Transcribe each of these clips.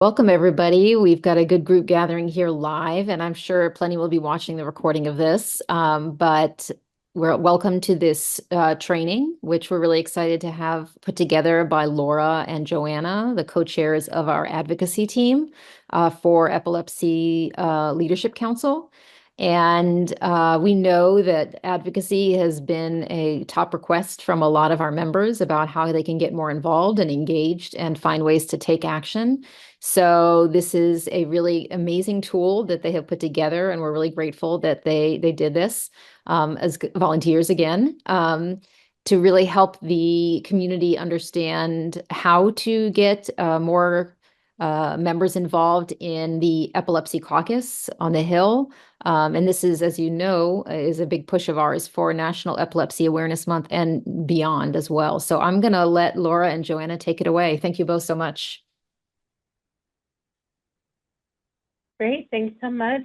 Welcome, everybody. We've got a good group gathering here live, and I'm sure plenty will be watching the recording of this. But we're welcome to this training, which we're really excited to have put together by Laura and Joanna, the co-chairs of our advocacy team for Epilepsy Leadership Council. And we know that advocacy has been a top request from a lot of our members about how they can get more involved and engaged and find ways to take action. So this is a really amazing tool that they have put together, and we're really grateful that they did this as volunteers again, to really help the community understand how to get more members involved in the Epilepsy Caucus on the Hill. And this is, as you know, is a big push of ours for National Epilepsy Awareness Month and beyond as well. So I'm going to let Laura and Joanna take it away. Thank you both so much. Great, thanks so much.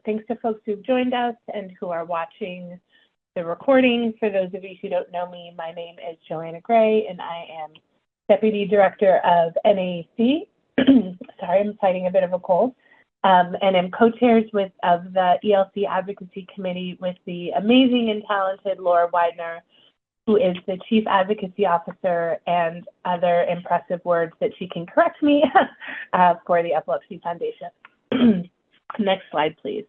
Thanks to folks who've joined us and who are watching the recording. For those of you who don't know me, my name is Joanna Gray, and I am Deputy Director of NAC. Sorry, I'm fighting a bit of a cold. And I'm co-chairs of the ELC Advocacy Committee with the amazing and talented Laura Widener, who is the Chief Advocacy Officer, and other impressive words that she can correct me for the Epilepsy Foundation. Next slide, please.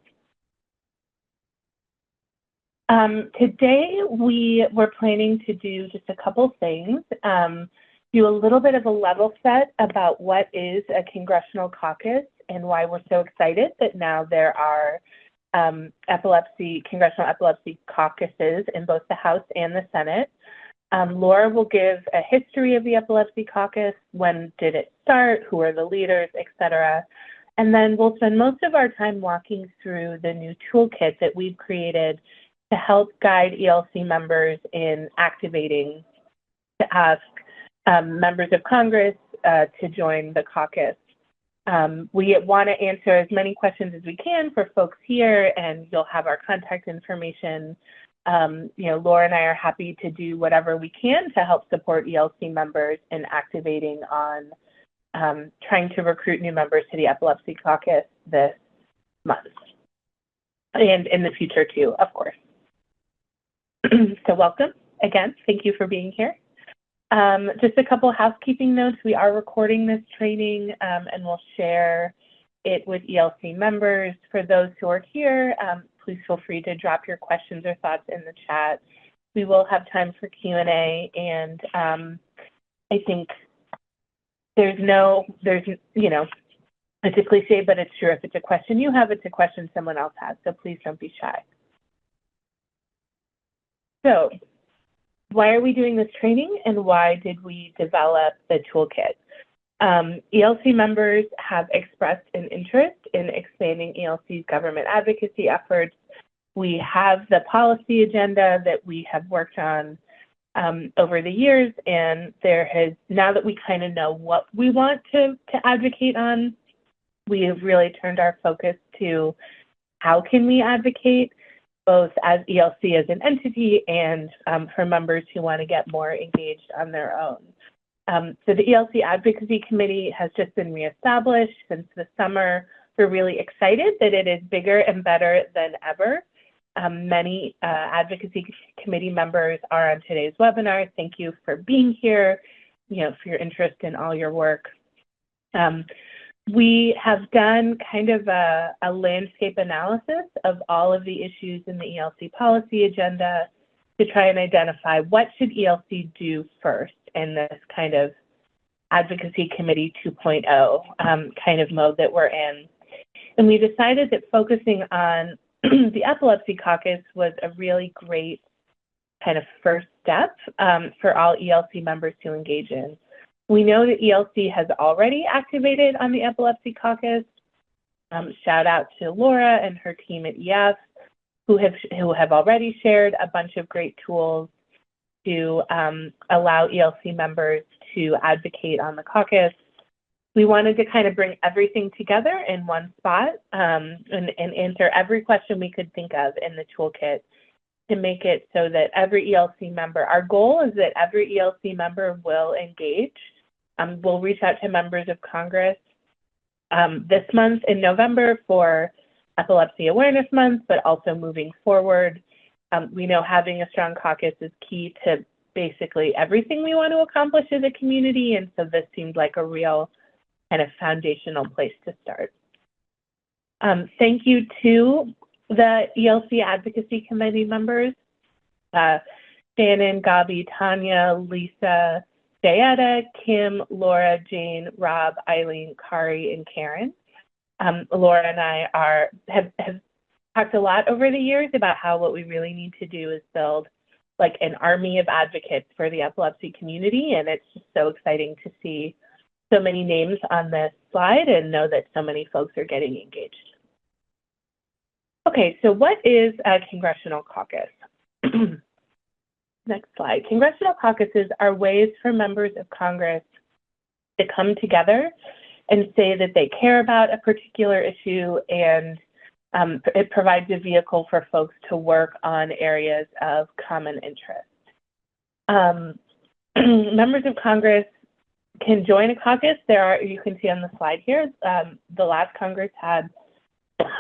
Today, we're planning to do just a couple things. Do a little bit of a level set about what is a Congressional Caucus and why we're so excited that now there are Congressional Epilepsy Caucuses in both the House and the Senate. Laura will give a history of the Epilepsy Caucus, when did it start, who are the leaders, etc. And then we'll spend most of our time walking through the new toolkit that we've created to help guide ELC members in activating to ask members of Congress to join the caucus. We want to answer as many questions as we can for folks here, and you'll have our contact information. Laura and I are happy to do whatever we can to help support ELC members in activating on trying to recruit new members to the Epilepsy Caucus this month, and in the future too, of course. So welcome again. Thank you for being here. Just a couple housekeeping notes. We are recording this training and we'll share it with ELC members. For those who are here, please feel free to drop your questions or thoughts in the chat. We will have time for Q&A, and I think there's it's a cliche, but it's true. If it's a question you have, it's a question someone else has. So please don't be shy. So why are we doing this training, and why did we develop the toolkit? ELC members have expressed an interest in expanding ELC's government advocacy efforts. We have the policy agenda that we have worked on over the years, and now that we kind of know what we want to advocate on, we have really turned our focus to how can we advocate, both as ELC as an entity and for members who want to get more engaged on their own. So the ELC Advocacy Committee has just been reestablished since the summer. We're really excited that it is bigger and better than ever. Many advocacy committee members are on today's webinar. Thank you for being here, for your interest in all your work. We have done kind of a landscape analysis of all of the issues in the ELC policy agenda to try and identify what should ELC do first in this kind of advocacy committee 2.0 kind of mode that we're in. And we decided that focusing on the Epilepsy Caucus was a really great kind of first step for all ELC members to engage in. We know that ELC has already activated on the Epilepsy Caucus. Shout out to Laura and her team at EF, who have already shared a bunch of great tools to allow ELC members to advocate on the caucus. We wanted to kind of bring everything together in one spot and answer every question we could think of in the toolkit to make it so that every ELC member, our goal is that every ELC member will engage. We'll reach out to members of Congress this month in November for Epilepsy Awareness Month, but also moving forward. We know having a strong caucus is key to basically everything we want to accomplish as a community, and so this seemed like a real kind of foundational place to start. Thank you to the ELC Advocacy Committee members, Shannon, Gabi, Tanya, Lisa, Jayetta, Kim, Laura, Jane, Rob, Eileen, Kari, and Karen. Laura and I have talked a lot over the years about how what we really need to do is build like an army of advocates for the epilepsy community, and it's just so exciting to see so many names on this slide and know that so many folks are getting engaged. Okay, so what is a congressional caucus? Next slide. Congressional caucuses are ways for members of Congress to come together and say that they care about a particular issue, and it provides a vehicle for folks to work on areas of common interest. Members of Congress can join a caucus. You can see on the slide here, the last Congress had,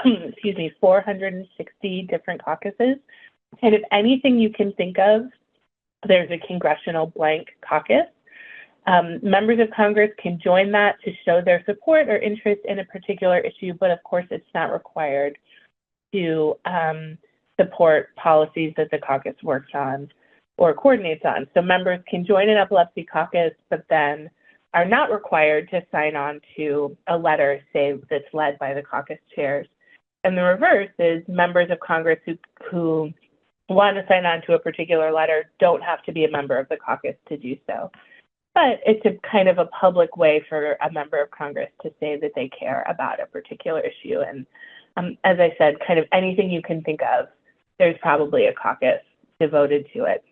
excuse me, 460 different caucuses. And if anything you can think of, there's a congressional blank caucus. Members of Congress can join that to show their support or interest in a particular issue, but of course it's not required to support policies that the caucus works on or coordinates on. So members can join an epilepsy caucus, but then are not required to sign on to a letter, say, that's led by the caucus chairs. And the reverse is members of Congress who want to sign on to a particular letter don't have to be a member of the caucus to do so. But it's a kind of a public way for a member of Congress to say that they care about a particular issue. And as I said, kind of anything you can think of, there's probably a caucus devoted to it.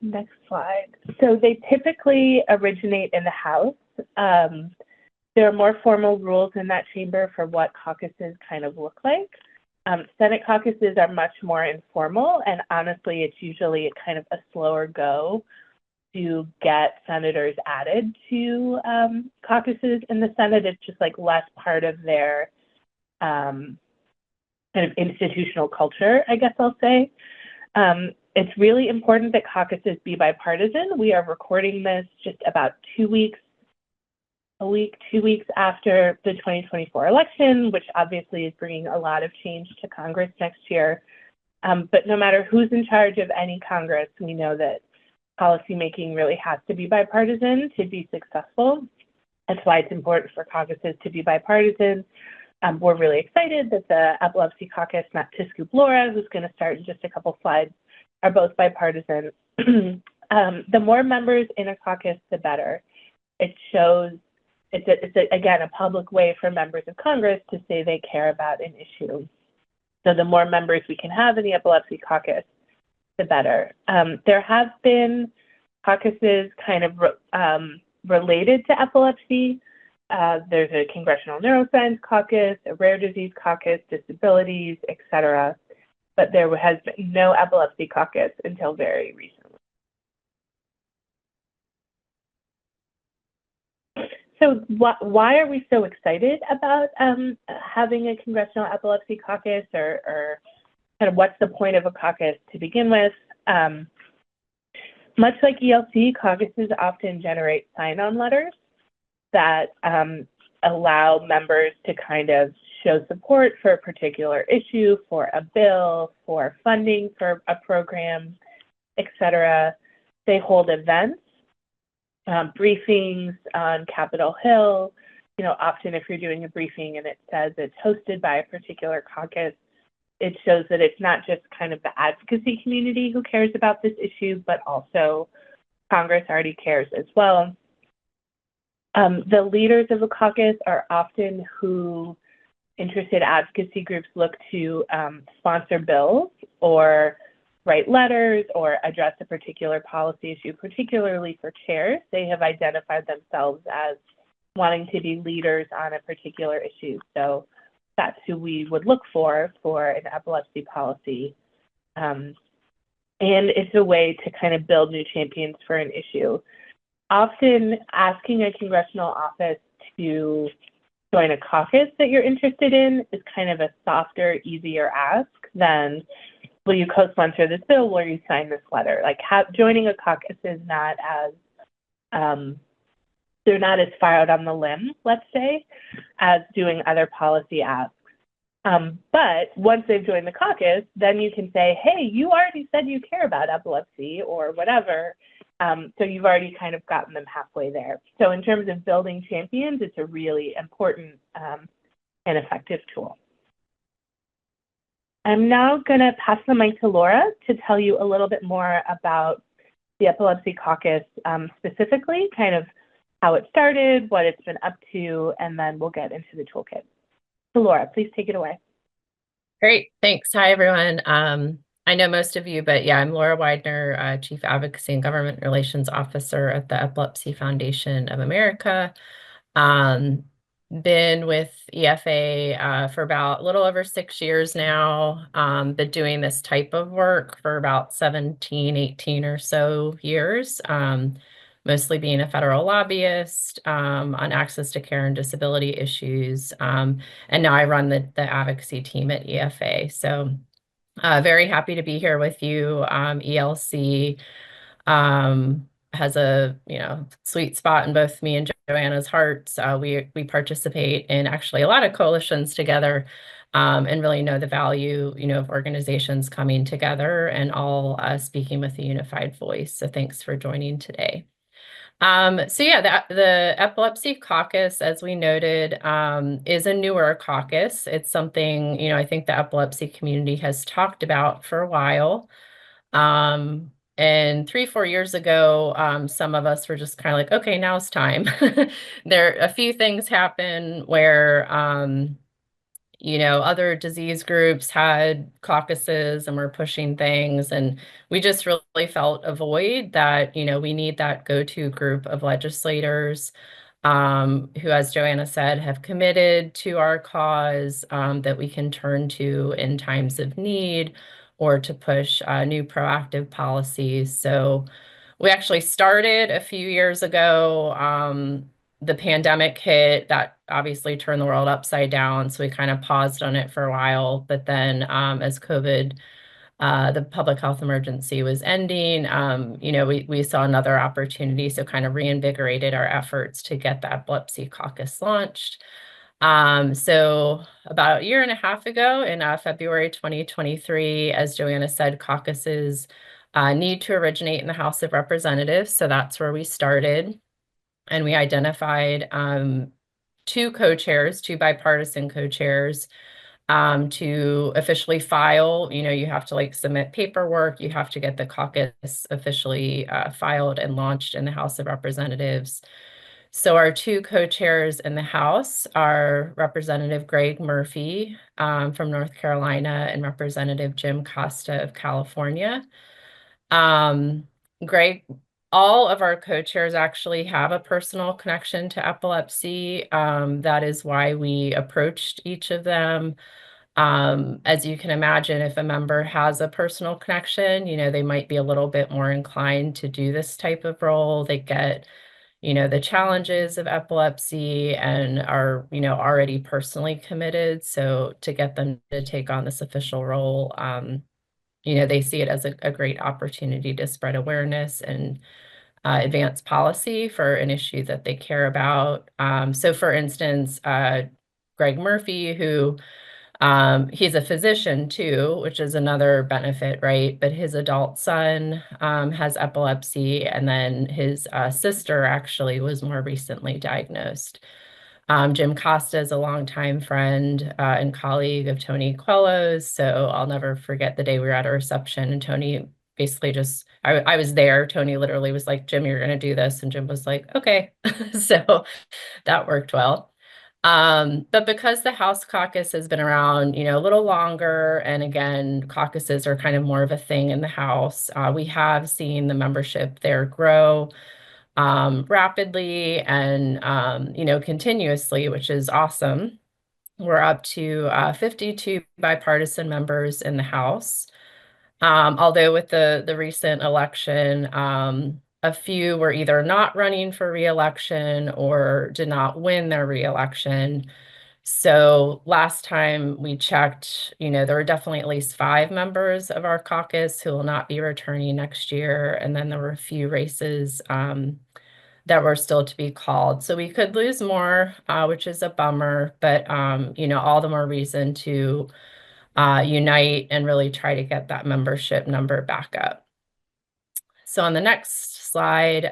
Next slide. So they typically originate in the House. There are more formal rules in that chamber for what caucuses kind of look like. Senate caucuses are much more informal, and honestly, it's usually kind of a slower go to get senators added to caucuses in the Senate. It's just like less part of their kind of institutional culture, I guess I'll say. It's really important that caucuses be bipartisan. We are recording this just about 2 weeks after the 2024 election, which obviously is bringing a lot of change to Congress next year. But no matter who's in charge of any Congress, we know that policymaking really has to be bipartisan to be successful. That's why it's important for caucuses to be bipartisan. We're really excited that the Epilepsy Caucus, not to scoop Laura, who's going to start in just a couple slides, are both bipartisan. The more members in a caucus, the better. It shows it's again, a public way for members of Congress to say they care about an issue. So the more members we can have in the Epilepsy Caucus, the better. There have been caucuses kind of related to epilepsy. There's a Congressional Neuroscience Caucus, a Rare Disease Caucus, disabilities, etc. But there has been no Epilepsy Caucus until very recently. So why are we so excited about having a Congressional Epilepsy Caucus, or kind of what's the point of a caucus to begin with? Much like ELC, caucuses often generate sign-on letters that allow members to kind of show support for a particular issue, for a bill, for funding for a program, etc. They hold events. Briefings on Capitol Hill. You know, often if you're doing a briefing and it says it's hosted by a particular caucus, it shows that it's not just kind of the advocacy community who cares about this issue, but also Congress already cares as well. The leaders of the caucus are often who interested advocacy groups look to sponsor bills or write letters or address a particular policy issue, particularly for chairs. They have identified themselves as wanting to be leaders on a particular issue. So that's who we would look for an epilepsy policy. And it's a way to kind of build new champions for an issue. often asking a congressional office to join a caucus that you're interested in is kind of a softer, easier ask than, will you co-sponsor this bill, will you sign this letter? Like joining a caucus is not as, they're not as far out on the limb, let's say, as doing other policy asks. But once they've joined the caucus, then you can say, hey, you already said you care about epilepsy or whatever. So you've already kind of gotten them halfway there. So in terms of building champions, it's a really important and effective tool. I'm now going to pass the mic to Laura to tell you a little bit more about the Epilepsy Caucus specifically, kind of how it started, what it's been up to, and then we'll get into the toolkit. So Laura, please take it away. Great, thanks. Hi, everyone. I know most of you, but yeah, I'm Laura Widener, Chief Advocacy and Government Relations Officer at the Epilepsy Foundation of America. Been with EFA for about a little over 6 years now. Been doing this type of work for about 17, 18 or so years. Mostly being a federal lobbyist on access to care and disability issues. And now I run the advocacy team at EFA. So very happy to be here with you. ELC has a sweet spot in both me and Joanna's hearts. We participate in actually a lot of coalitions together and really know the value of organizations coming together and all speaking with a unified voice. So thanks for joining today. So yeah, the Epilepsy Caucus, as we noted, is a newer caucus. It's something, I think the epilepsy community has talked about for a while. And 3-4 years ago, some of us were just kind of like, okay, now it's time. A few things happen where, other disease groups had caucuses and were pushing things. And we just really felt a void that, we need that go-to group of legislators who, as Joanna said, have committed to our cause that we can turn to in times of need or to push new proactive policies. So we actually started a few years ago. The pandemic hit, that obviously turned the world upside down. So we kind of paused on it for a while. But then as COVID, the public health emergency was ending, we saw another opportunity. So kind of reinvigorated our efforts to get the Epilepsy Caucus launched. So about a year and a half ago in February 2023, as Joanna said, caucuses need to originate in the House of Representatives. So that's where we started. And we identified 2 co-chairs, 2 bipartisan co-chairs to officially file. You have to submit paperwork. You have to get the caucus officially filed and launched in the House of Representatives. So our 2 co-chairs in the House are Representative Greg Murphy from North Carolina and Representative Jim Costa of California. Greg, all of our co-chairs actually have a personal connection to epilepsy. That is why we approached each of them. As you can imagine, if a member has a personal connection, they might be a little bit more inclined to do this type of role. They get, the challenges of epilepsy and are, already personally committed. So to get them to take on this official role, they see it as a great opportunity to spread awareness and advance policy for an issue that they care about. So for instance, Greg Murphy, who he's a physician too, which is another benefit, right? But his adult son has epilepsy, and then his sister actually was more recently diagnosed. Jim Costa is a longtime friend and colleague of Tony Quello's. So I'll never forget the day we were at a reception and Tony basically I was there. Tony literally was like, Jim, you're going to do this. And Jim was like, okay. So that worked well. But because the House caucus has been around, a little longer, and again, caucuses are kind of more of a thing in the House, we have seen the membership there grow rapidly and, continuously, which is awesome. We're up to 52 bipartisan members in the House. Although with the recent election, a few were either not running for reelection or did not win their reelection. So last time we checked, there were definitely at least 5 members of our caucus who will not be returning next year. And then there were a few races that were still to be called. So we could lose more, which is a bummer, but all the more reason to unite and really try to get that membership number back up. So on the next slide,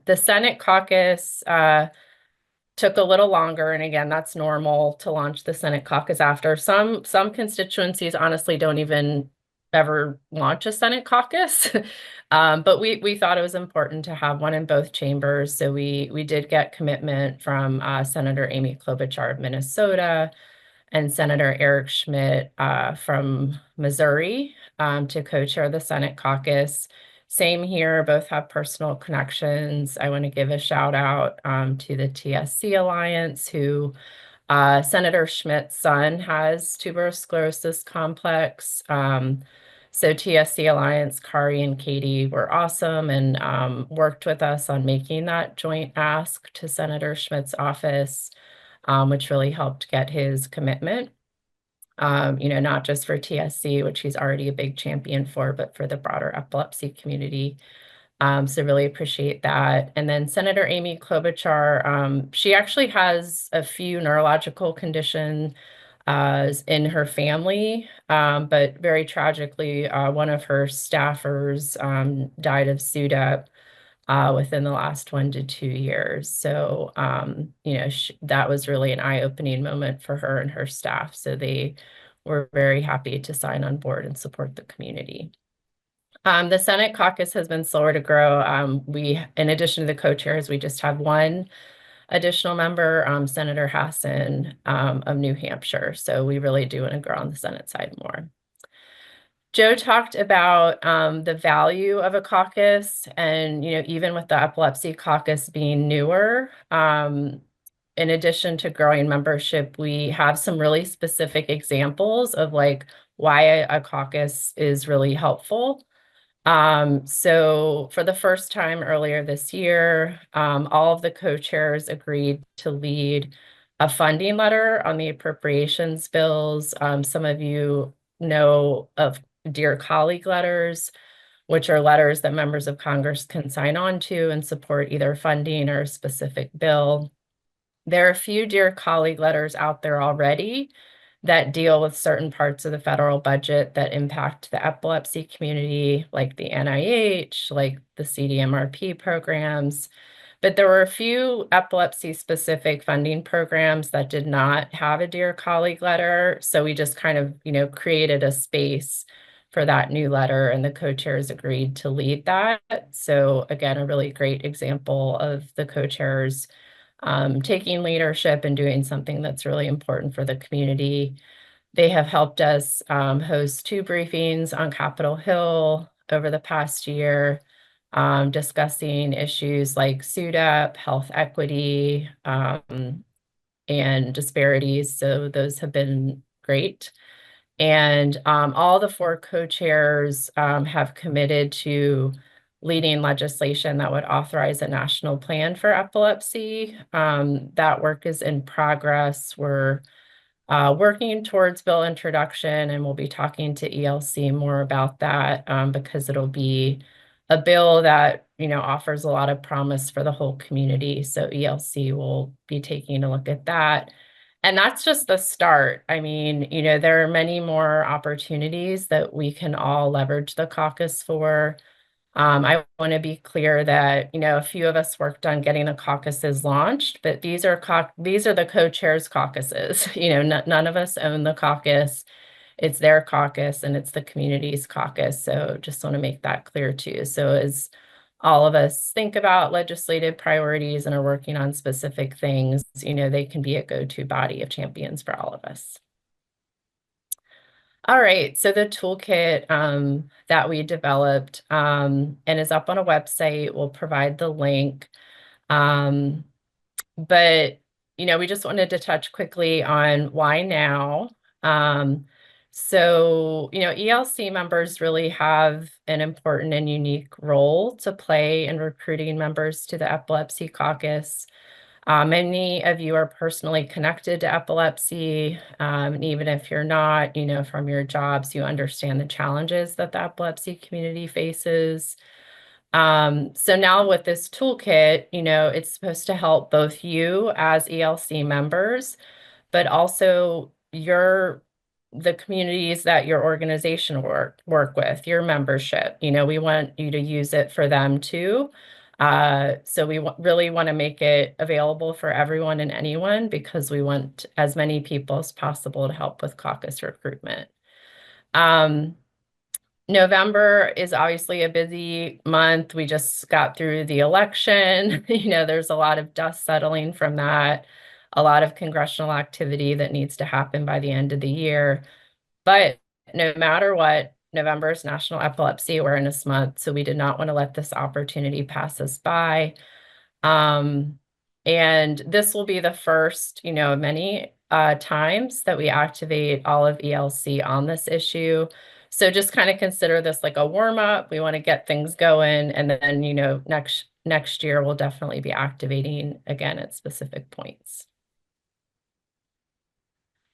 the Senate caucus took a little longer, and again, that's normal to launch the Senate caucus after. Some constituencies honestly don't even ever launch a Senate caucus, but we thought it was important to have one in both chambers. So we did get commitment from Senator Amy Klobuchar of Minnesota and Senator Eric Schmidt from Missouri to co-chair the Senate caucus. Same here, both have personal connections. I want to give a shout out to the TSC Alliance, who Senator Schmidt's son has tuberous sclerosis complex. So TSC Alliance, Kari and Katie were awesome and worked with us on making that joint ask to Senator Schmidt's office, which really helped get his commitment. Not just for TSC, which he's already a big champion for, but for the broader epilepsy community. So really appreciate that. And then Senator Amy Klobuchar, she actually has a few neurological conditions in her family, but very tragically, one of her staffers died of SUDEP within the last 1 to 2 years. So, that was really an eye-opening moment for her and her staff. So they were very happy to sign on board and support the community. The Senate caucus has been slower to grow. In addition to the co-chairs, we just have one additional member, Senator Hassan of New Hampshire. So we really do want to grow on the Senate side more. Joe talked about the value of a caucus, and even with the Epilepsy Caucus being newer, in addition to growing membership, we have some really specific examples of why a caucus is really helpful. So for the first time earlier this year, all of the co-chairs agreed to lead a funding letter on the appropriations bills. Some of you know of Dear Colleague letters, which are letters that members of Congress can sign on to and support either funding or a specific bill. There are a few Dear Colleague letters out there already that deal with certain parts of the federal budget that impact the epilepsy community, like the NIH, like the CDMRP programs. But there were a few epilepsy-specific funding programs that did not have a Dear Colleague letter. So we just kind of, created a space for that new letter, and the co-chairs agreed to lead that. So again, a really great example of the co-chairs taking leadership and doing something that's really important for the community. They have helped us host 2 briefings on Capitol Hill over the past year, discussing issues like SUDEP, health equity, and disparities. So those have been great. And all the 4 co-chairs have committed to leading legislation that would authorize a national plan for epilepsy. That work is in progress. We're working towards bill introduction, and we'll be talking to ELC more about that because it'll be a bill that offers a lot of promise for the whole community. So ELC will be taking a look at that. And that's just the start. I mean, there are many more opportunities that we can all leverage the caucus for. I want to be clear that, a few of us worked on getting the caucuses launched, but these are the co-chairs caucuses. None of us own the caucus. It's their caucus and it's the community's caucus. So just want to make that clear too. So as all of us think about legislative priorities and are working on specific things, they can be a go-to body of champions for all of us. All right, so the toolkit that we developed and is up on a website, we'll provide the link. But, we just wanted to touch quickly on why now. So, ELC members really have an important and unique role to play in recruiting members to the Epilepsy Caucus. Many of you are personally connected to epilepsy, and even if you're not, from your jobs, you understand the challenges that the epilepsy community faces. So now with this toolkit, it's supposed to help both you as ELC members, but also the communities that your organization work with, your membership. We want you to use it for them too. So we really want to make it available for everyone and anyone because we want as many people as possible to help with caucus recruitment. November is obviously a busy month. We just got through the election. There's a lot of dust settling from that, a lot of congressional activity that needs to happen by the end of the year. But no matter what, November is National Epilepsy Awareness Month, so we did not want to let this opportunity pass us by. And this will be the first, many times that we activate all of ELC on this issue. So just kind of consider this like a warm up. We want to get things going. And then, next year we'll definitely be activating again at specific points.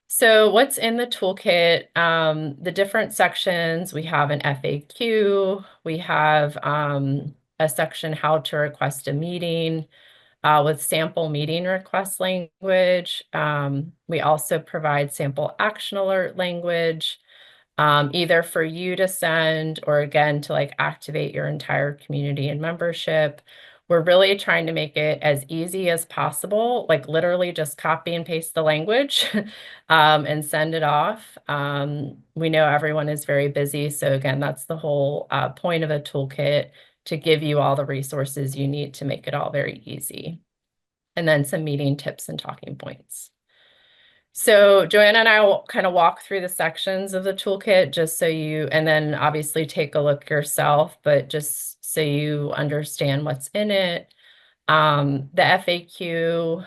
So what's in the toolkit? The different sections, we have an FAQ, we have a section how to request a meeting with sample meeting request language. We also provide sample action alert language, either for you to send or again to like activate your entire community and membership. We're really trying to make it as easy as possible, like literally just copy and paste the language and send it off. We know everyone is very busy. So again, that's the whole point of a toolkit, to give you all the resources you need to make it all very easy. And then some meeting tips and talking points. So Joanna and I will kind of walk through the sections of the toolkit just so and then obviously take a look yourself, but just so you understand what's in it. The FAQ,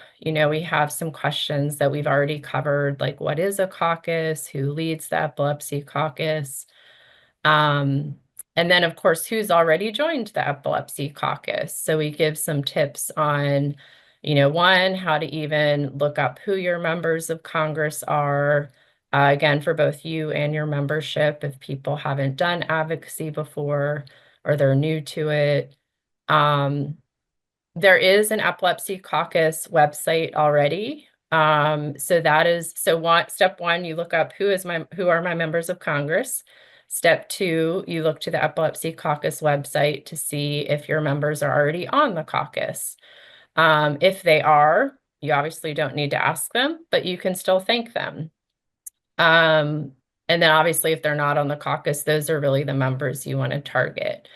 we have some questions that we've already covered, like what is a caucus, who leads the Epilepsy Caucus, and then of course, who's already joined the Epilepsy Caucus. So we give some tips on one, how to even look up who your members of Congress are, again, for both you and your membership, if people haven't done advocacy before or they're new to it. There is an Epilepsy Caucus website already. Step one, you look up who are my members of Congress. Step two, you look to the Epilepsy Caucus website to see if your members are already on the caucus. If they are, you obviously don't need to ask them, but you can still thank them. And then obviously if they're not on the caucus, those are really the members you want to target.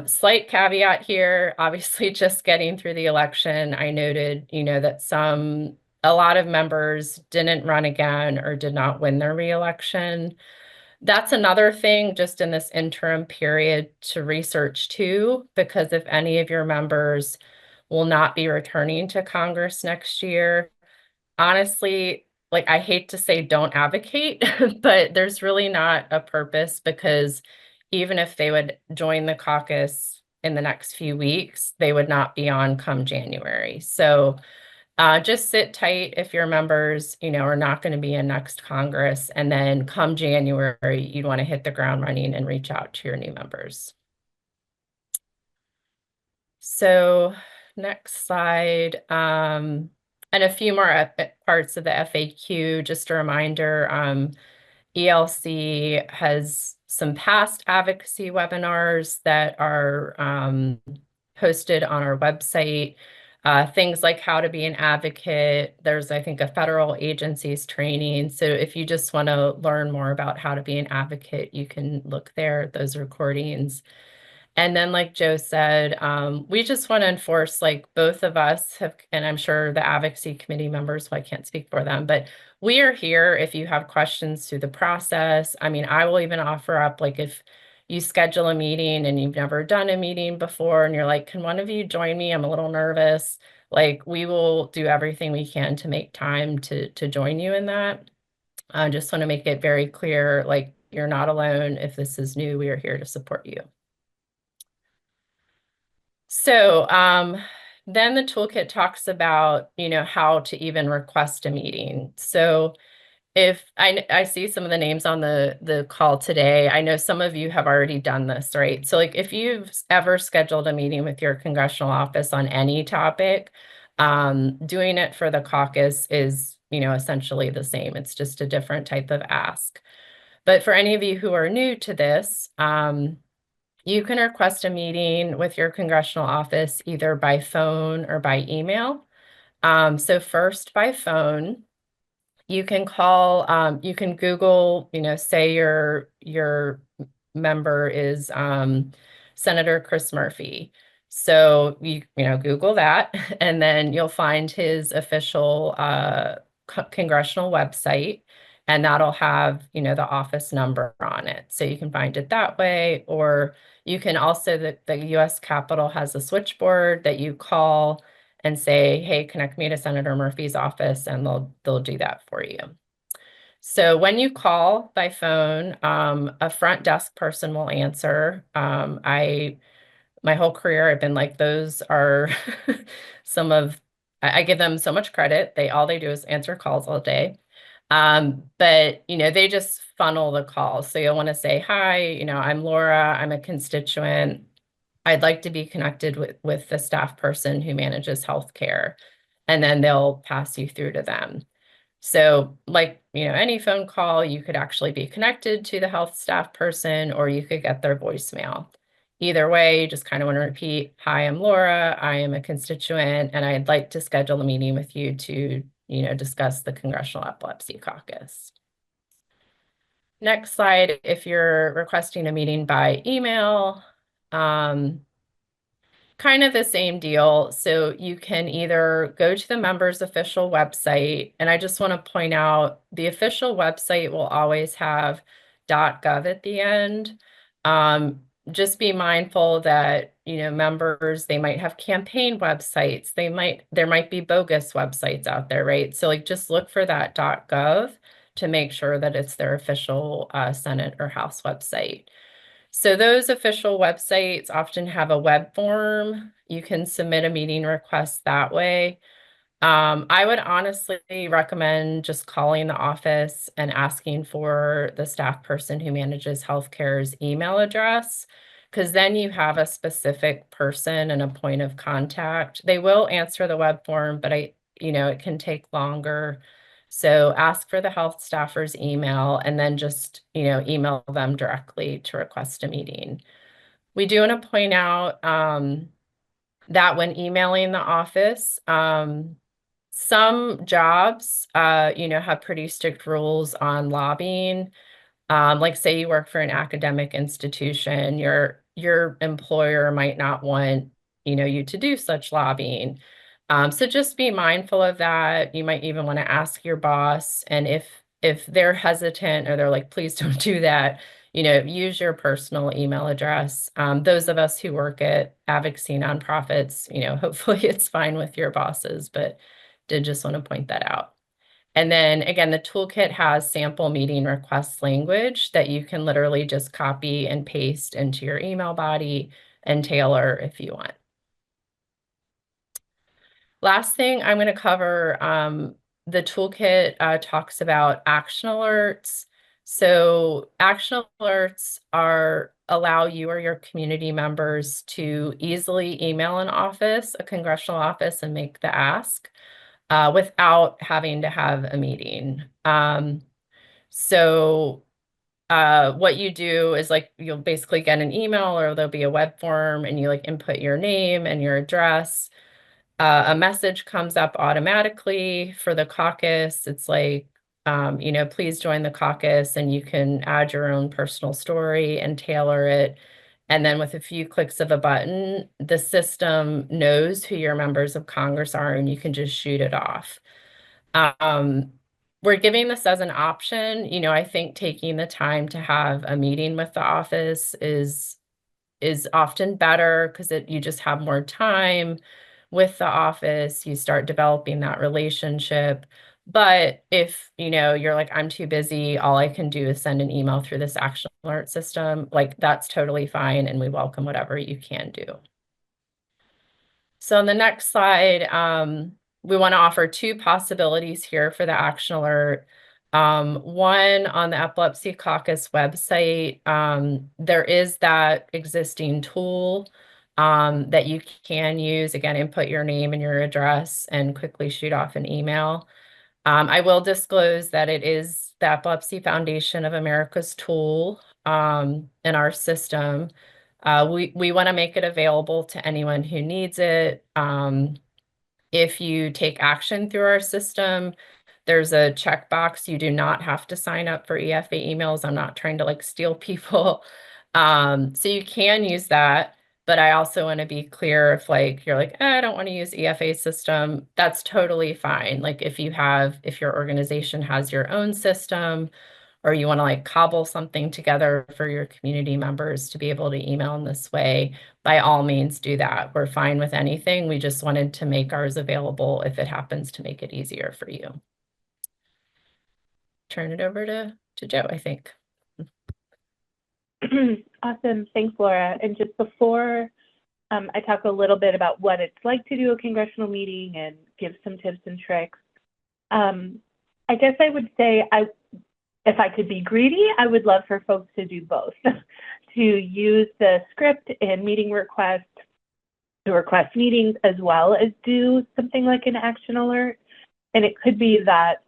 Slight caveat here, obviously just getting through the election, I noted, that a lot of members didn't run again or did not win their reelection. That's another thing just in this interim period to research too, because if any of your members will not be returning to Congress next year, honestly, like I hate to say don't advocate, but there's really not a purpose, because even if they would join the caucus in the next few weeks, they would not be on come January. So just sit tight if your members, are not going to be in next Congress. And then come January, you'd want to hit the ground running and reach out to your new members. So next slide. And a few more parts of the FAQ, just a reminder, ELC has some past advocacy webinars that are posted on our website. Things like how to be an advocate. There's, I think, a federal agency's training. So if you just want to learn more about how to be an advocate, you can look there at those recordings. And then, like Joe said, we just want to enforce, like both of us have, and I'm sure the advocacy committee members, so I can't speak for them, but we are here if you have questions through the process. I mean, I will even offer up, like if you schedule a meeting and you've never done a meeting before and you're like, can one of you join me? I'm a little nervous. Like we will do everything we can to make time to join you in that. I just want to make it very clear, like, you're not alone. If this is new, we are here to support you. So then the toolkit talks about, how to even request a meeting. So if I see some of the names on the call today, I know some of you have already done this, right? So like if you've ever scheduled a meeting with your congressional office on any topic, doing it for the caucus is, essentially the same. It's just a different type of ask. But for any of you who are new to this, you can request a meeting with your congressional office either by phone or by email. So first by phone, you can call, you can Google, say your member is Senator Chris Murphy. So Google that, and then you'll find his official congressional website, and that'll have, the office number on it. So you can find it that way, or you can also, the US Capitol has a switchboard that you call and say, hey, connect me to Senator Murphy's office, and they'll do that for you. So when you call by phone, a front desk person will answer. My whole career, I've been like, those are I give them so much credit. All they do is answer calls all day. But they just funnel the calls. So you'll want to say, hi, I'm Laura, I'm a constituent. I'd like to be connected with the staff person who manages healthcare, and then they'll pass you through to them. So like, any phone call, you could actually be connected to the health staff person, or you could get their voicemail. Either way, you just kind of want to repeat, hi, I'm Laura, I am a constituent, and I'd like to schedule a meeting with you to, discuss the Congressional Epilepsy Caucus. Next slide, if you're requesting a meeting by email, kind of the same deal. So you can either go to the member's official website, and I just want to point out the official website will always have .gov at the end. Just be mindful that, members, they might have campaign websites. There might be bogus websites out there, right? So like just look for that .gov to make sure that it's their official Senate or House website. So those official websites often have a web form. You can submit a meeting request that way. I would honestly recommend just calling the office and asking for the staff person who manages healthcare's email address, because then you have a specific person and a point of contact. They will answer the web form, but it can take longer. So ask for the health staffer's email and then just, email them directly to request a meeting. We do want to point out that when emailing the office, some jobs, have pretty strict rules on lobbying. Like say you work for an academic institution, your employer might not want, you to do such lobbying. So just be mindful of that. You might even want to ask your boss, and if they're hesitant or they're like, please don't do that, use your personal email address. Those of us who work at advocacy nonprofits, hopefully it's fine with your bosses, but did just want to point that out. And then again, the toolkit has sample meeting request language that you can literally just copy and paste into your email body and tailor if you want. Last thing I'm going to cover, the toolkit talks about action alerts. So action alerts allow you or your community members to easily email an office, a congressional office, and make the ask without having to have a meeting. So what you do is like you'll basically get an email, or there'll be a web form, and you like input your name and your address. A message comes up automatically for the caucus. It's like, please join the caucus, and you can add your own personal story and tailor it. And then with a few clicks of a button, the system knows who your members of Congress are, and you can just shoot it off. We're giving this as an option. I think taking the time to have a meeting with the office is often better because you just have more time with the office. You start developing that relationship. But if, you're like, I'm too busy, all I can do is send an email through this action alert system, like that's totally fine. And we welcome whatever you can do. So on the next slide, we want to offer two possibilities here for the action alert. One, on the Epilepsy Caucus website, there is that existing tool that you can use. Again, input your name and your address and quickly shoot off an email. I will disclose that it is the Epilepsy Foundation of America's tool in our system. We want to make it available to anyone who needs it. If you take action through our system, there's a checkbox. You do not have to sign up for EFA emails. I'm not trying to like steal people. So you can use that. But I also want to be clear if like you're like, I don't want to use EFA system, that's totally fine. Like if your organization has your own system, or you want to like cobble something together for your community members to be able to email in this way, by all means do that. We're fine with anything. We just wanted to make ours available if it happens to make it easier for you. Turn it over to Joe, I think. Awesome. Thanks, Laura. And just before I talk a little bit about what it's like to do a congressional meeting and give some tips and tricks, I guess I would say if I could be greedy, I would love for folks to do both, to use the script and meeting request to request meetings as well as do something like an action alert. And it could be that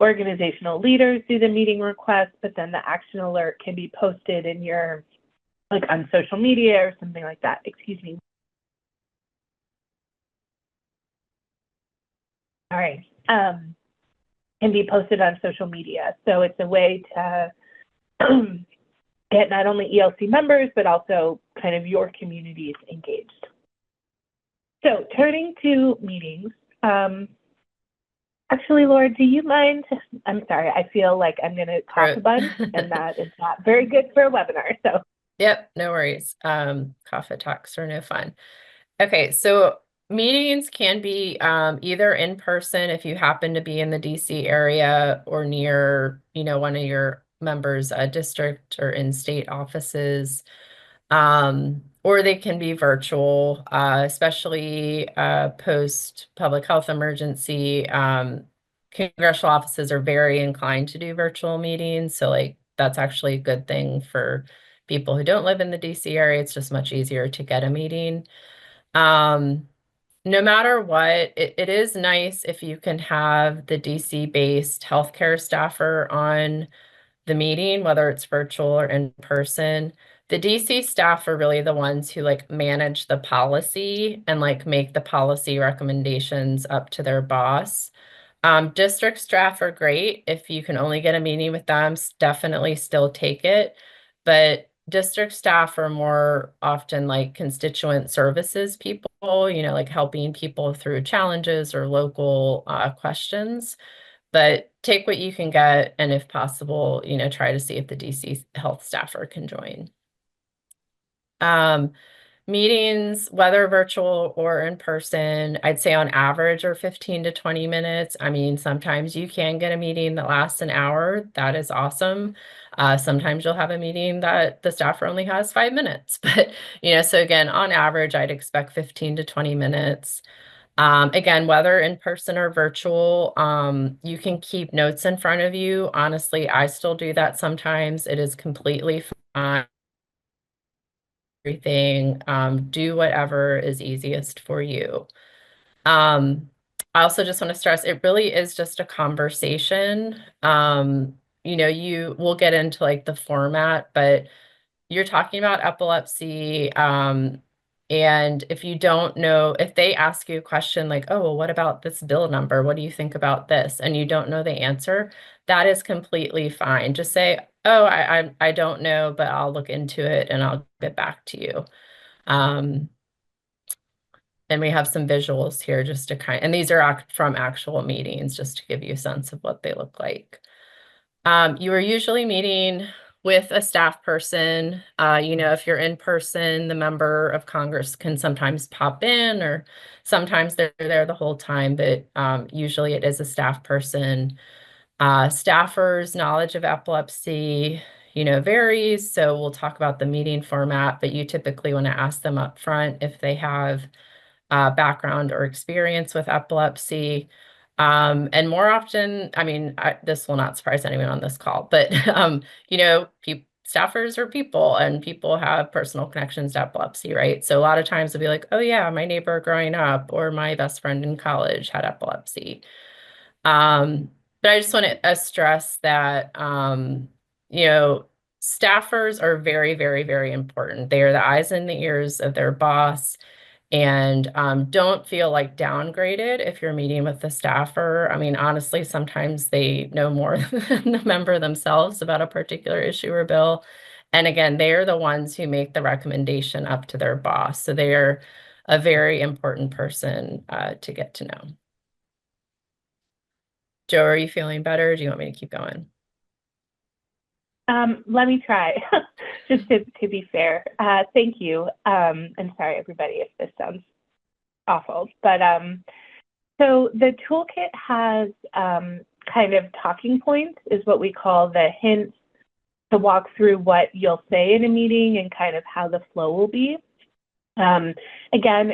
organizational leaders do the meeting request, but then the action alert can be posted in your, like on social media or something like that. Excuse me. All right. Can be posted on social media. So it's a way to get not only ELC members, but also kind of your communities engaged. So turning to meetings, actually, Laura, do you mind? I'm sorry, I feel like I'm going to talk a bunch, and that is not very good for a webinar. So, yep, no worries. Coffee talks are no fun. Okay, so meetings can be either in person if you happen to be in the DC area or near, one of your members' district or in-state offices. Or they can be virtual, especially post public health emergency. Congressional offices are very inclined to do virtual meetings. So like that's actually a good thing for people who don't live in the DC area. It's just much easier to get a meeting. No matter what, it is nice if you can have the DC-based healthcare staffer on the meeting, whether it's virtual or in person. The DC staff are really the ones who like manage the policy and like make the policy recommendations up to their boss. District staff are great. If you can only get a meeting with them, definitely still take it. But district staff are more often like constituent services people, like helping people through challenges or local questions. But take what you can get, and if possible, try to see if the DC health staffer can join. Meetings, whether virtual or in person, I'd say on average are 15 to 20 minutes. I mean, sometimes you can get a meeting that lasts an hour. That is awesome. Sometimes you'll have a meeting that the staffer only has 5 minutes. But, so again, on average, I'd expect 15 to 20 minutes. Again, whether in person or virtual, you can keep notes in front of you. Honestly, I still do that sometimes. It is completely fine. Everything, do whatever is easiest for you. I also just want to stress, it really is just a conversation. You will get into like the format, but you're talking about epilepsy. And if you don't know, if they ask you a question like, oh, well, what about this bill number? What do you think about this? And you don't know the answer, that is completely fine. Just say, oh, I don't know, but I'll look into it and I'll get back to you. And we have some visuals here just to and these are from actual meetings, just to give you a sense of what they look like. You are usually meeting with a staff person. If you're in person, the member of Congress can sometimes pop in, or sometimes they're there the whole time, but usually it is a staff person. Staffers' knowledge of epilepsy, varies. So we'll talk about the meeting format, but you typically want to ask them up front if they have background or experience with epilepsy. And more often, this will not surprise anyone on this call, but staffers are people, and people have personal connections to epilepsy, right? So a lot of times they'll be like, oh yeah, my neighbor growing up or my best friend in college had epilepsy. But I just want to stress that, staffers are very, very, very important. They are the eyes and the ears of their boss. And don't feel like downgraded if you're meeting with the staffer. I mean, honestly, sometimes they know more than the member themselves about a particular issue or bill. And again, they are the ones who make the recommendation up to their boss. So they are a very important person to get to know. Joe, are you feeling better? Or do you want me to keep going? Let me try, just to be fair. Thank you. And sorry, everybody, if this sounds awful. But so the toolkit has kind of talking points, is what we call the hints to walk through what you'll say in a meeting and kind of how the flow will be. Again,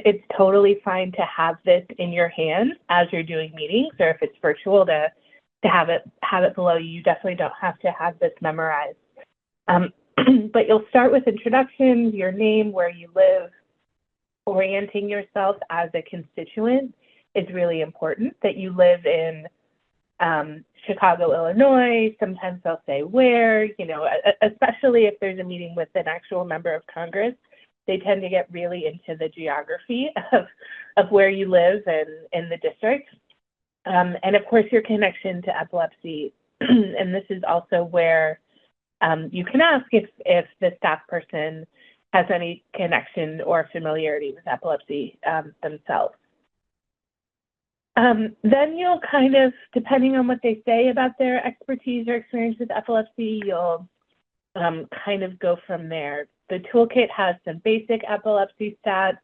it's totally fine to have this in your hands as you're doing meetings, or if it's virtual, to have it below you. You definitely don't have to have this memorized. But you'll start with introductions, your name, where you live. Orienting yourself as a constituent is really important, that you live in Chicago, Illinois. Sometimes they'll say where, especially if there's a meeting with an actual member of Congress, they tend to get really into the geography of where you live and in the district. And of course, your connection to epilepsy. And this is also where you can ask if the staff person has any connection or familiarity with epilepsy themselves. Then you'll kind of, depending on what they say about their expertise or experience with epilepsy, you'll kind of go from there. The toolkit has some basic epilepsy stats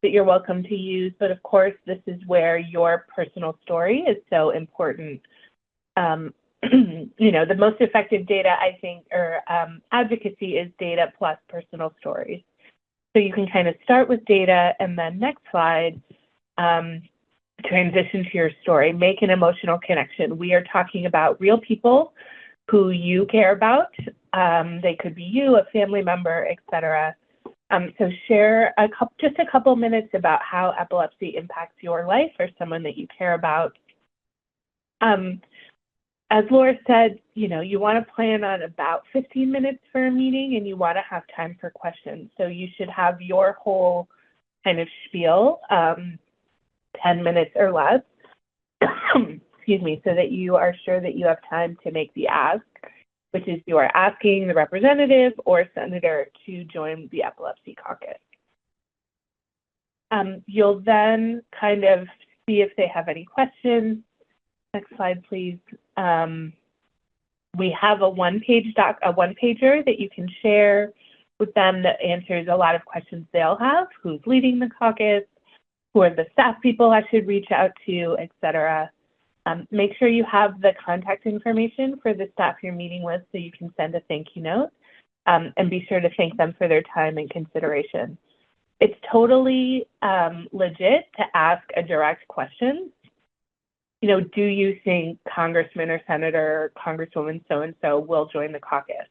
that you're welcome to use, but of course, this is where your personal story is so important. The most effective data, I think, or advocacy is data plus personal stories. So you can kind of start with data, and then next slide, transition to your story, make an emotional connection. We are talking about real people who you care about. They could be you, a family member, etc. So share just a couple minutes about how epilepsy impacts your life or someone that you care about. As Laura said, you want to plan on about 15 minutes for a meeting, and you want to have time for questions. So you should have your whole kind of spiel, 10 minutes or less, excuse me, so that you are sure that you have time to make the ask, which is you are asking the representative or senator to join the Epilepsy Caucus. You'll then kind of see if they have any questions. Next slide, please. We have a one-pager that you can share with them that answers a lot of questions they'll have. Who's leading the caucus? Who are the staff people I should reach out to, etc. Make sure you have the contact information for the staff you're meeting with so you can send a thank you note, and be sure to thank them for their time and consideration. It's totally legit to ask a direct question. Do you think Congressman or Senator or Congresswoman so-and-so will join the caucus?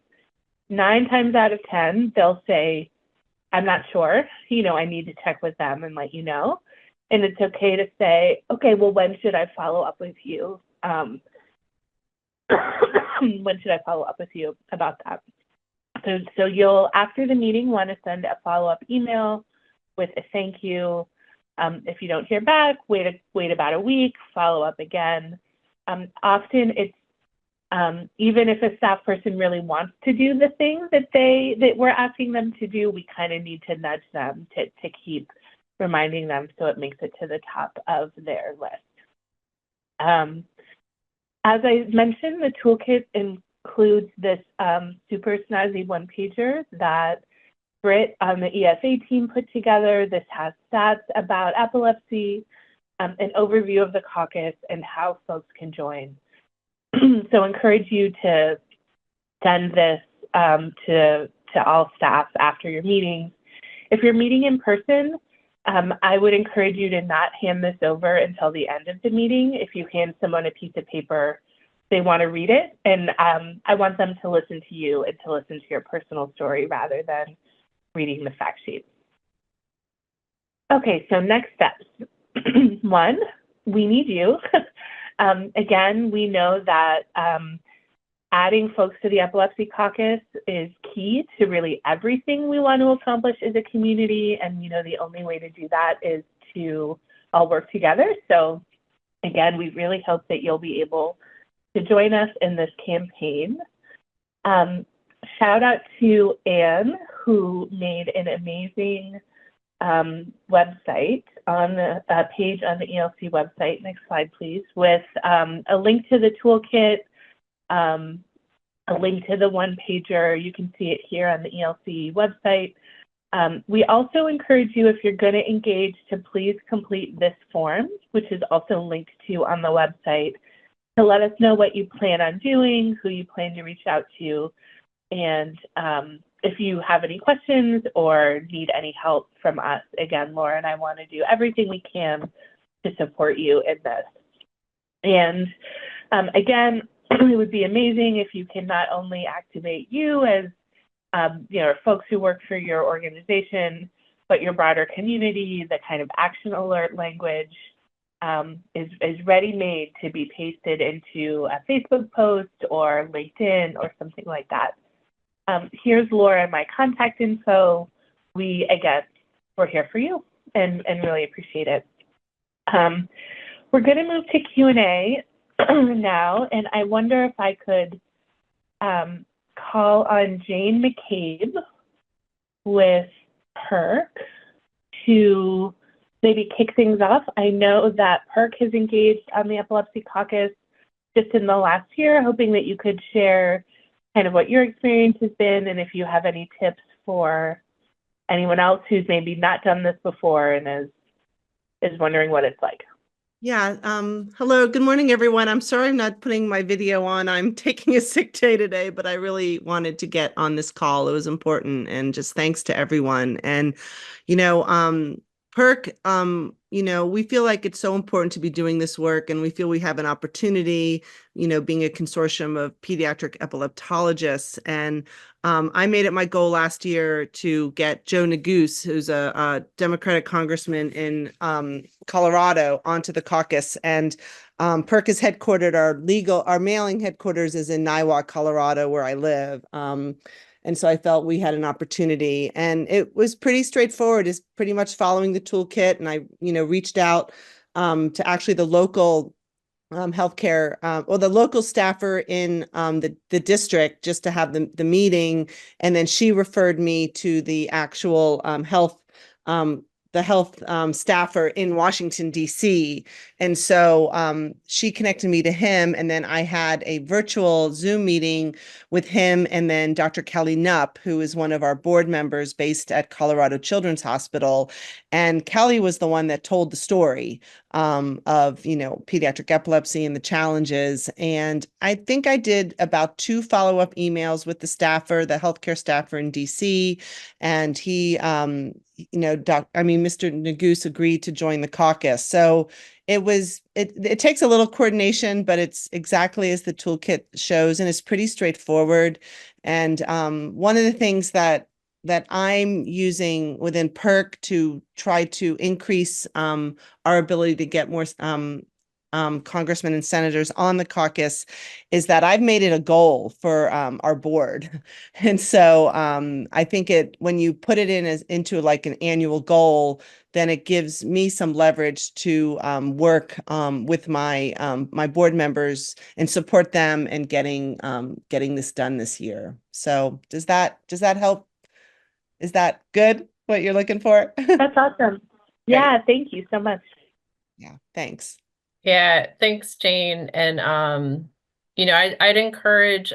9 times out of 10, they'll say, I'm not sure. I need to check with them and let you know. And it's okay to say, okay, well, when should I follow up with you? When should I follow up with you about that? So you'll, after the meeting, want to send a follow-up email with a thank you. If you don't hear back, wait about a week, follow up again. Often it's, even if a staff person really wants to do the things that we're asking them to do, we kind of need to nudge them to keep reminding them so it makes it to the top of their list. As I mentioned, the toolkit includes this super snazzy one-pager that Britt on the ESA team put together. This has stats about epilepsy, an overview of the caucus, and how folks can join. So encourage you to send this to all staff after your meetings. If you're meeting in person, I would encourage you to not hand this over until the end of the meeting. If you hand someone a piece of paper, they want to read it, and I want them to listen to you and to listen to your personal story rather than reading the fact sheet. Okay, so next steps. One, we need you. Again, we know that adding folks to the Epilepsy Caucus is key to really everything we want to accomplish as a community, and the only way to do that is to all work together. So again, we really hope that you'll be able to join us in this campaign. Shout out to Anne, who made an amazing website on the page on the ELC website. Next slide, please, with a link to the toolkit, a link to the one-pager. You can see it here on the ELC website. We also encourage you, if you're going to engage, to please complete this form, which is also linked to on the website, to let us know what you plan on doing, who you plan to reach out to, and if you have any questions or need any help from us. Again, Laura and I want to do everything we can to support you in this. And again, it would be amazing if you can not only activate you as folks who work for your organization, but your broader community. The kind of action alert language is ready-made to be pasted into a Facebook post or LinkedIn or something like that. Here's Laura and my contact info. We're here for you and really appreciate it. We're going to move to Q&A now, and I wonder if I could call on Jane McCabe with PERC to maybe kick things off. I know that PERC has engaged on the Epilepsy Caucus just in the last year, hoping that you could share kind of what your experience has been, and if you have any tips for anyone else who's maybe not done this before and is wondering what it's like. Yeah. Hello. Good morning, everyone. I'm sorry I'm not putting my video on. I'm taking a sick day today, but I really wanted to get on this call. It was important, and just thanks to everyone. And, PERC, we feel like it's so important to be doing this work, and we feel we have an opportunity, being a consortium of pediatric epileptologists. And I made it my goal last year to get Joe Neguse, who's a Democratic congressman in Colorado, onto the caucus. And PERC is headquartered, our mailing headquarters is in Niwot, Colorado, where I live. And so I felt we had an opportunity, and it was pretty straightforward. It's pretty much following the toolkit. And I, reached out to actually the local healthcare, or the local staffer in the district, just to have the meeting. And then she referred me to the actual health staffer in Washington, D.C. And so she connected me to him. And then I had a virtual Zoom meeting with him and then Dr. Kelly Knupp, who is one of our board members based at Colorado Children's Hospital. And Kelly was the one that told the story of, pediatric epilepsy and the challenges. And I think I did about 2 follow-up emails with the healthcare staffer in DC. And he, Mr. Neguse agreed to join the caucus. So it takes a little coordination, but it's exactly as the toolkit shows, and it's pretty straightforward. And one of the things that I'm using within PERC to try to increase our ability to get more congressmen and senators on the caucus is that I've made it a goal for our board. And so I think when you put it into like an annual goal, then it gives me some leverage to work with my board members and support them in getting this done this year. So does that help? Is that good, what you're looking for? That's awesome. Yeah, thank you so much. Yeah, thanks. Yeah, thanks, Jane. And I'd encourage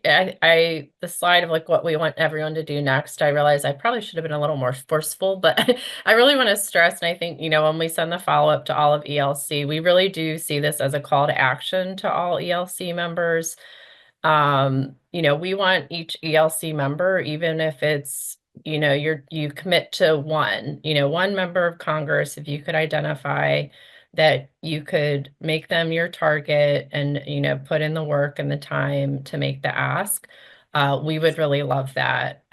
the slide of like what we want everyone to do next. I realize I probably should have been a little more forceful, but I really want to stress, and I think, when we send the follow-up to all of ELC, we really do see this as a call to action to all ELC members. We want each ELC member, even if it's, you commit to one member of Congress, if you could identify that you could make them your target and, put in the work and the time to make the ask, we would really love that.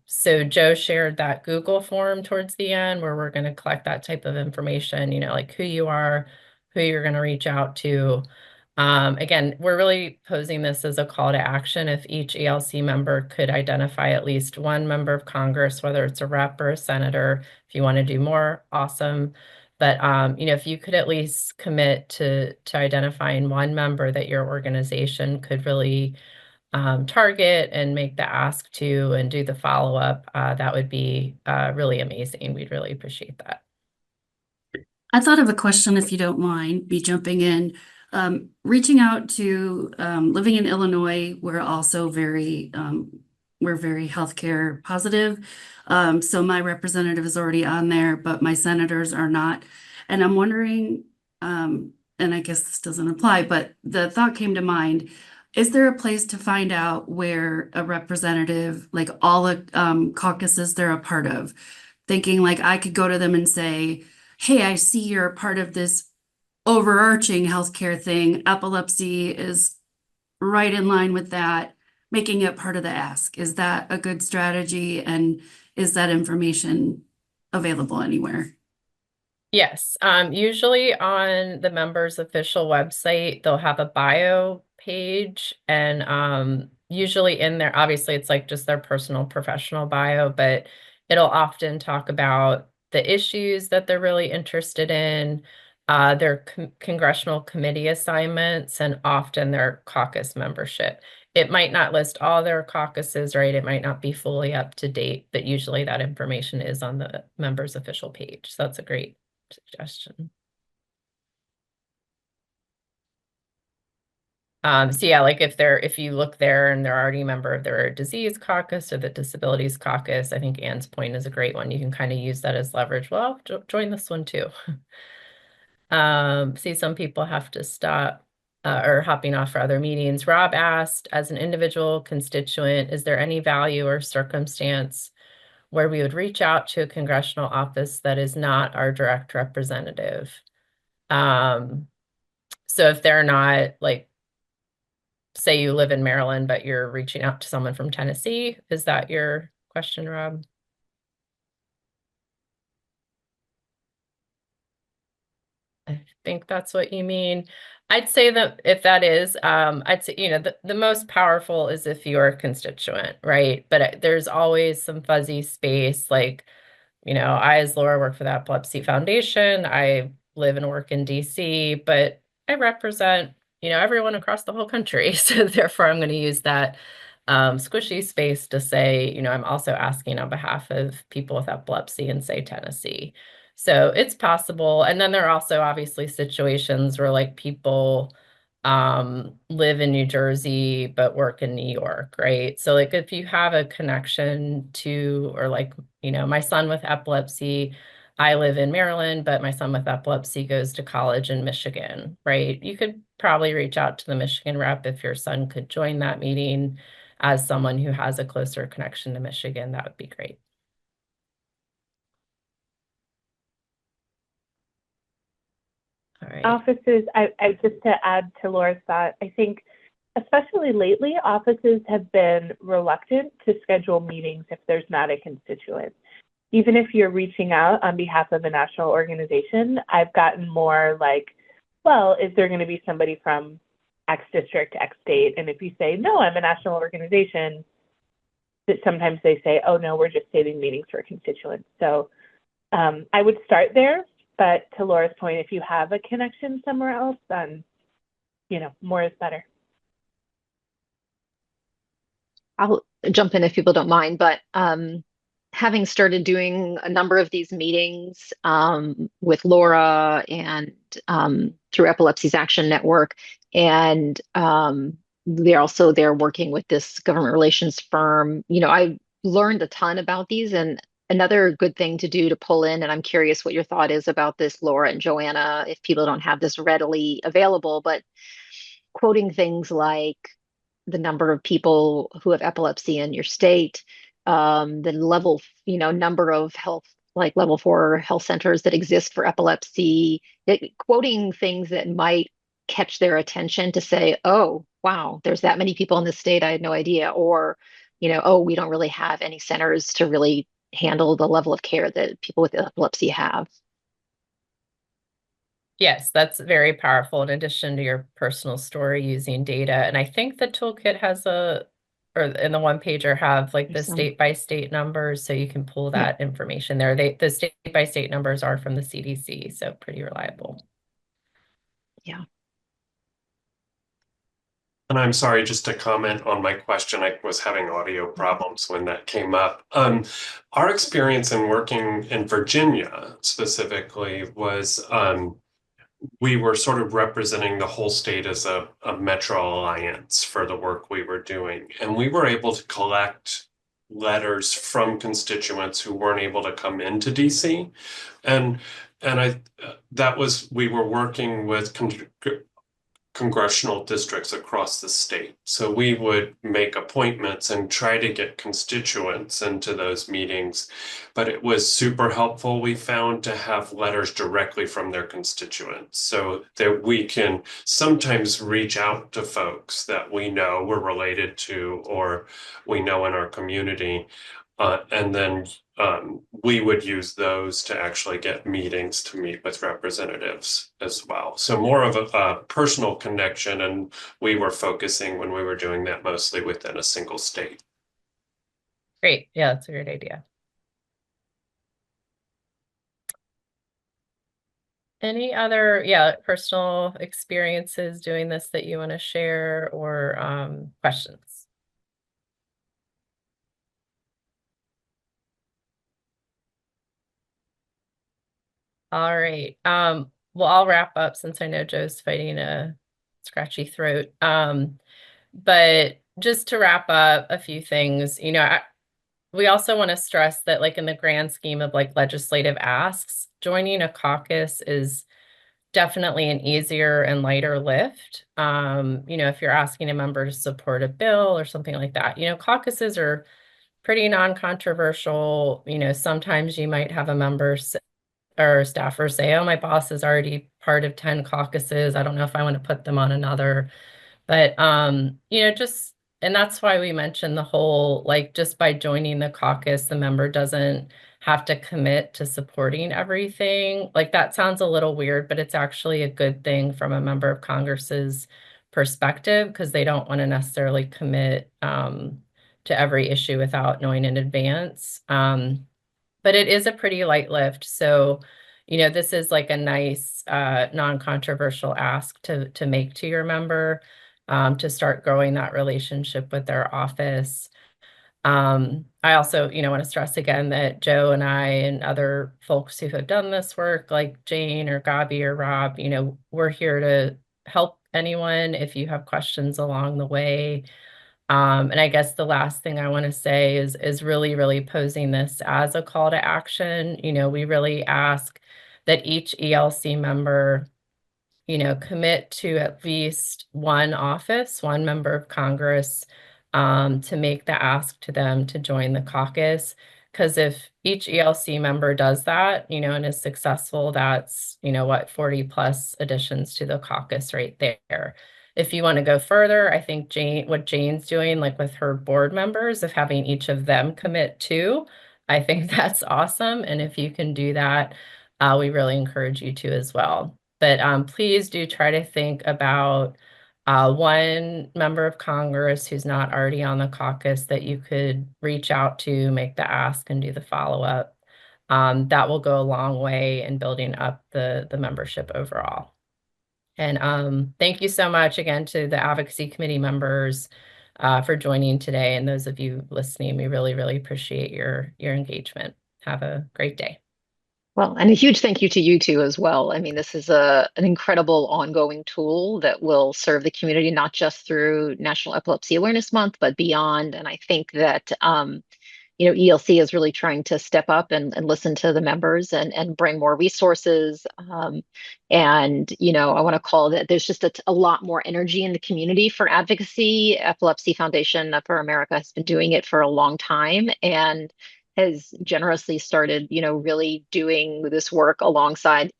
So Joe shared that Google form towards the end where we're going to collect that type of information, like who you are, who you're going to reach out to. Again, we're really posing this as a call to action. If each ELC member could identify at least one member of Congress, whether it's a rep or a senator, if you want to do more, awesome. But, if you could at least commit to identifying one member that your organization could really target and make the ask to and do the follow-up, that would be really amazing. We'd really appreciate that. I thought of a question, if you don't mind me jumping in. Reaching out to living in Illinois, we're also very healthcare positive. So my representative is already on there, but my senators are not. And I'm wondering, and I guess this doesn't apply, but the thought came to mind, is there a place to find out where a representative, like all the caucuses they're a part of, thinking like I could go to them and say, hey, I see you're a part of this overarching healthcare thing. Epilepsy is right in line with that, making it part of the ask. Is that a good strategy? And is that information available anywhere? Yes, usually on the members' official website, they'll have a bio page, and usually in there, obviously it's like just their personal professional bio, but it'll often talk about the issues that they're really interested in, their congressional committee assignments, and often their caucus membership. It might not list all their caucuses, right? It might not be fully up to date, but usually that information is on the members' official page. So that's a great suggestion. So yeah, like if you look there and they're already a member of their disease caucus or the disabilities caucus, I think Anne's point is a great one. You can kind of use that as leverage. Well, join this one too. See, some people have to stop or hopping off for other meetings. Rob asked, as an individual constituent, is there any value or circumstance where we would reach out to a congressional office that is not our direct representative? So if they're not, like, say you live in Maryland, but you're reaching out to someone from Tennessee, is that your question, Rob? I think that's what you mean. I'd say that if that is, I'd say, the most powerful is if you're a constituent, right? But there's always some fuzzy space. Like, I, as Laura, work for the Epilepsy Foundation. I live and work in DC, but I represent, everyone across the whole country. So therefore, I'm going to use that squishy space to say, I'm also asking on behalf of people with epilepsy in, say, Tennessee. So it's possible. And then there are also obviously situations where like people live in New Jersey but work in New York, right? So like if you have a connection to, or like, my son with epilepsy, I live in Maryland, but my son with epilepsy goes to college in Michigan, right? You could probably reach out to the Michigan rep if your son could join that meeting as someone who has a closer connection to Michigan. That would be great. All right. Offices, I just to add to Laura's thought, I think especially lately, offices have been reluctant to schedule meetings if there's not a constituent. Even if you're reaching out on behalf of a national organization, I've gotten more like, well, is there going to be somebody from X district, X state? And if you say, no, I'm a national organization, that sometimes they say, oh, no, we're just saving meetings for constituents. So I would start there. But to Laura's point, if you have a connection somewhere else, then, more is better. I'll jump in if people don't mind, but having started doing a number of these meetings with Laura and through Epilepsy's Action Network, And they're working with this government relations firm. I learned a ton about these, and another good thing to do to pull in, and I'm curious what your thought is about this, Laura and Joanna, if people don't have this readily available, but quoting things like the number of people who have epilepsy in your state, the level, number of health, like level 4 health centers that exist for epilepsy, quoting things that might catch their attention to say, oh, wow, there's that many people in this state, I had no idea. Or, oh, we don't really have any centers to really handle the level of care that people with epilepsy have. Yes, that's very powerful in addition to your personal story using data. And I think the toolkit has or in the one pager have like the state by state numbers, so you can pull that information there. The state by state numbers are from the CDC, so pretty reliable. Yeah. And I'm sorry, just to comment on my question, I was having audio problems when that came up. Our experience in working in Virginia specifically was we were sort of representing the whole state as a metro alliance for the work we were doing. And we were able to collect letters from constituents who weren't able to come into DC. And we were working with congressional districts across the state. So we would make appointments and try to get constituents into those meetings. But it was super helpful, we found, to have letters directly from their constituents so that we can sometimes reach out to folks that we know we're related to or we know in our community. And then we would use those to actually get meetings to meet with representatives as well. So more of a personal connection, and we were focusing when we were doing that mostly within a single state. Great. Yeah, that's a great idea. Any other, personal experiences doing this that you want to share, or questions? All right. Well, I'll wrap up since I know Joe's fighting a scratchy throat. But just to wrap up a few things, we also want to stress that, like, in the grand scheme of like legislative asks, joining a caucus is definitely an easier and lighter lift. If you're asking a member to support a bill or something like that, caucuses are pretty non-controversial. Sometimes you might have a member or staffer say, oh, my boss is already part of 10 caucuses. I don't know if I want to put them on another. But, and that's why we mentioned the whole, like, just by joining the caucus, the member doesn't have to commit to supporting everything. Like, that sounds a little weird, but it's actually a good thing from a member of Congress's perspective, because they don't want to necessarily commit to every issue without knowing in advance. But it is a pretty light lift. So, this is like a nice non-controversial ask to make to your member to start growing that relationship with their office. I also, want to stress again that Joe and I and other folks who have done this work, like Jane or Gabi or Rob, we're here to help anyone if you have questions along the way. And I guess the last thing I want to say is really, really posing this as a call to action. We really ask that each ELC member, commit to at least one office, one member of Congress, to make the ask to them to join the caucus. Because if each ELC member does that, and is successful, that's, 40 plus additions to the caucus right there. If you want to go further, I think what Jane's doing, like with her board members, of having each of them commit to, I think that's awesome. And if you can do that, we really encourage you to as well. But please do try to think about one member of Congress who's not already on the caucus that you could reach out to, make the ask, and do the follow-up. That will go a long way in building up the membership overall. And thank you so much again to the Advocacy Committee members for joining today. And those of you listening, we really, really appreciate your engagement. Have a great day. Well, and a huge thank you to you two as well. I mean, this is an incredible ongoing tool that will serve the community, not just through National Epilepsy Awareness Month, but beyond. And I think that ELC is really trying to step up and listen to the members and bring more resources. I want to call that there's just a lot more energy in the community for advocacy. Epilepsy Foundation for America has been doing it for a long time and has generously started, really doing this work alongside,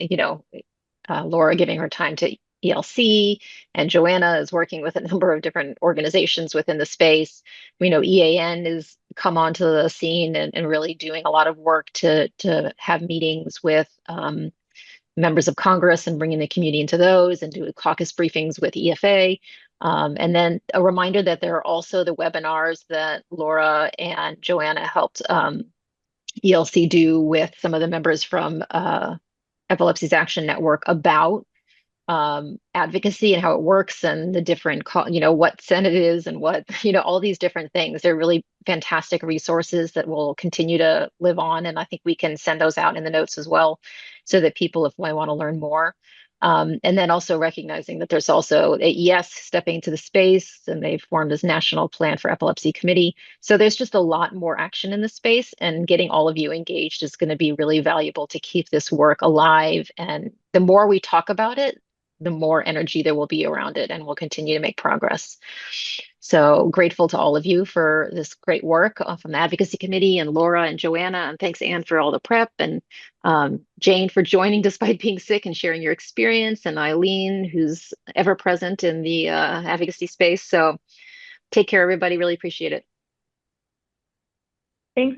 Laura giving her time to ELC, and Joanna is working with a number of different organizations within the space. We know EAN is come onto the scene and really doing a lot of work to have meetings with members of Congress and bringing the community into those and do caucus briefings with EFA. And then a reminder that there are also the webinars that Laura and Joanna helped ELC do with some of the members from Epilepsy's Action Network about advocacy and how it works and the different, what Senate is and what, all these different things. They're really fantastic resources that will continue to live on. And I think we can send those out in the notes as well so that people, if they want to learn more. And then also recognizing that there's also AES stepping into the space and they've formed this National Plan for Epilepsy Committee. So there's just a lot more action in the space, and getting all of you engaged is going to be really valuable to keep this work alive. And the more we talk about it, the more energy there will be around it, and we'll continue to make progress. So grateful to all of you for this great work from the Advocacy Committee and Laura and Joanna, and thanks Anne for all the prep, and Jane for joining despite being sick and sharing your experience, and Eileen, who's ever present in the advocacy space. So take care, everybody. Really appreciate it.